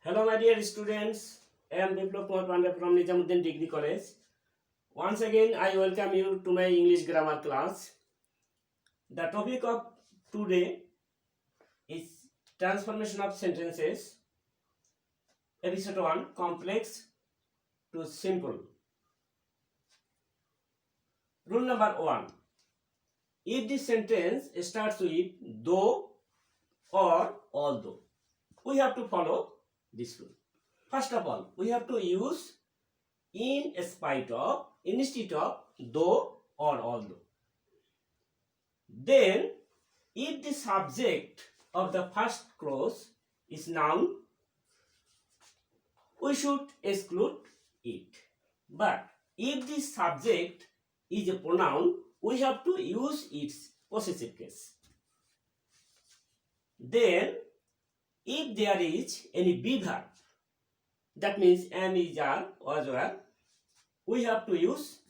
Hello, my dear students. I am Biplop Kumar Pandey from Nizamuddin Degree College. Once again, I welcome you to my English grammar class. The topic of today is transformation of sentences. Episode 1, complex to simple. Rule number 1. If the sentence starts with though or although, we have to follow this rule. First of all, we have to use in spite of instead of though or although. Then, if the subject of the first clause is noun, we should exclude it. But if the subject is a pronoun, we have to use its possessive case. Then, if there is any be verb, that means am, is, are, was, were, we have to use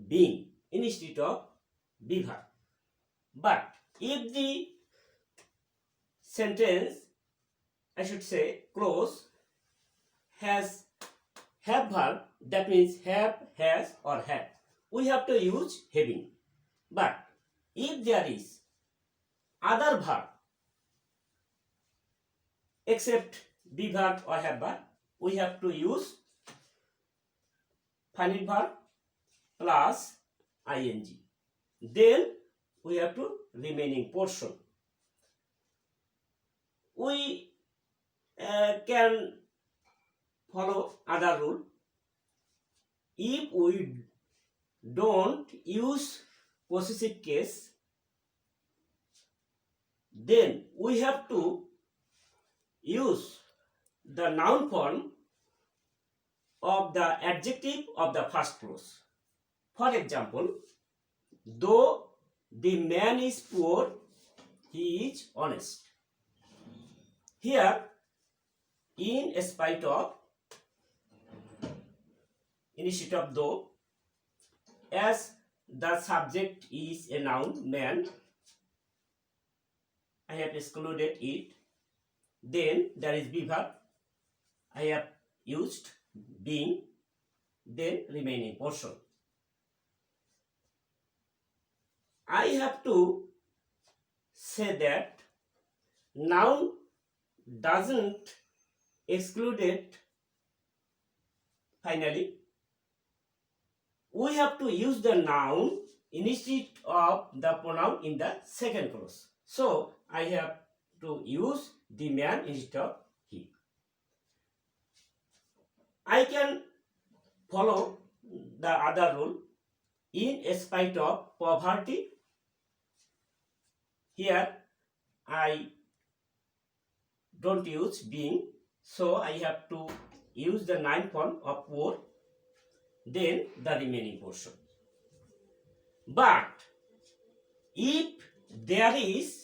being instead of be verb. But if the sentence, I should say clause, has have verb, that means have, has, or had, we have to use having. But if there is other verb except be verb or have verb, we have to use finite verb plus ing. Then we have to remaining portion. We can follow other rule. If we don't use possessive case, then we have to use the noun form of the adjective of the first clause. For example, though the man is poor, he is honest. Here, in spite of, instead of though, as the subject is a noun, man, I have excluded it. Then there is be verb, I have used being, then remaining portion. I have to say that noun doesn't exclude it. Finally, we have to use the noun instead of the pronoun in the second clause. So I have to use the man instead of he. I can follow the other rule. In spite of poverty, here I don't use being, so I have to use the noun form of poor, then the remaining portion. But if there is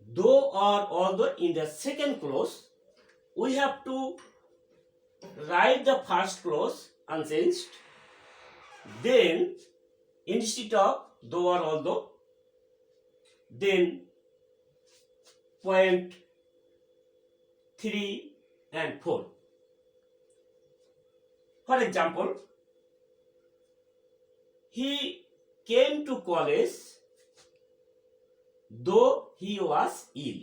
though or although in the second clause, we have to write the first clause unchanged. Then instead of though or although, then point 3 and 4. For example, he came to college though he was ill.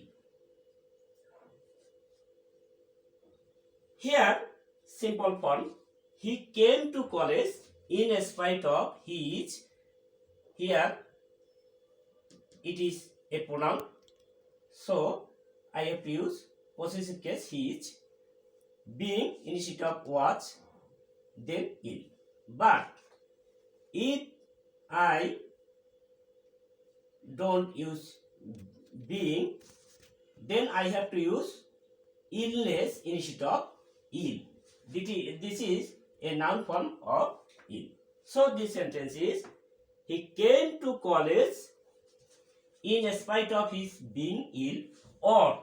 Here, simple form, he came to college in spite of he is. Here, it is a pronoun, so I have to use possessive case he is. Being instead of was, then ill. But if I don't use being, then I have to use illness instead of ill. This is a noun form of ill. So this sentence is, he came to college in spite of his being ill, or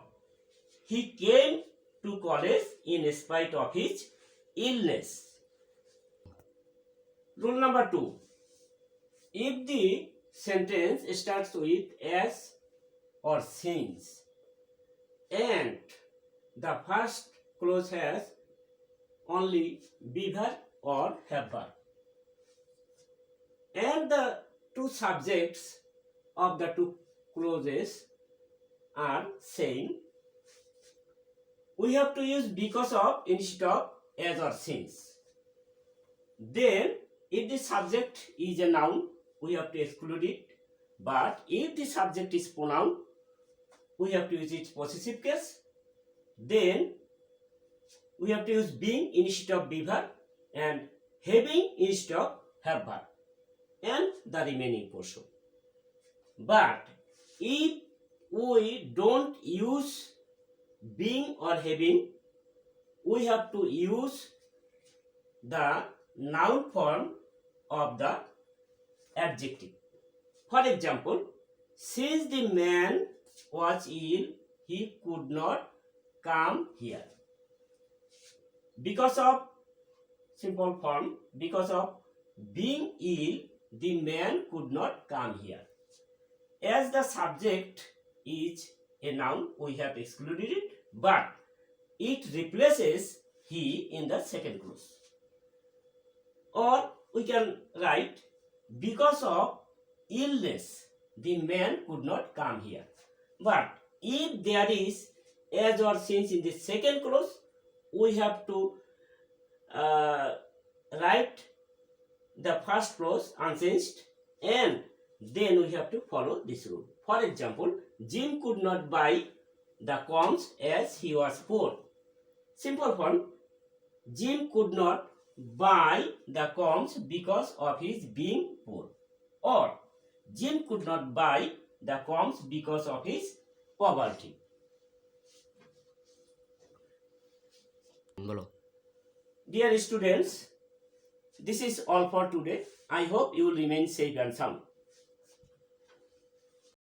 he came to college in spite of his illness. Rule number 2. If the sentence starts with as or since, and the first clause has only be verb or have verb. And the two subjects of the two clauses are same. We have to use because of instead of as or since. Then if the subject is a noun, we have to exclude it. But if the subject is pronoun, we have to use its possessive case. Then we have to use being instead of be verb and having instead of have verb and the remaining portion. But if we don't use being or having, we have to use the noun form of the adjective. For example, since the man was ill, he could not come here. Because of simple form, because of being ill, the man could not come here. As the subject is a noun, we have excluded it, but it replaces he in the second clause. Or we can write, because of illness, the man could not come here. But if there is as or since in the second clause, we have to write the first clause unchanged and then we have to follow this rule. For example, Jim could not buy the combs as he was poor. Simple form, Jim could not buy the combs because of his being poor. Or Jim could not buy the combs because of his poverty. Dear students, this is all for today. I hope you will remain safe and sound.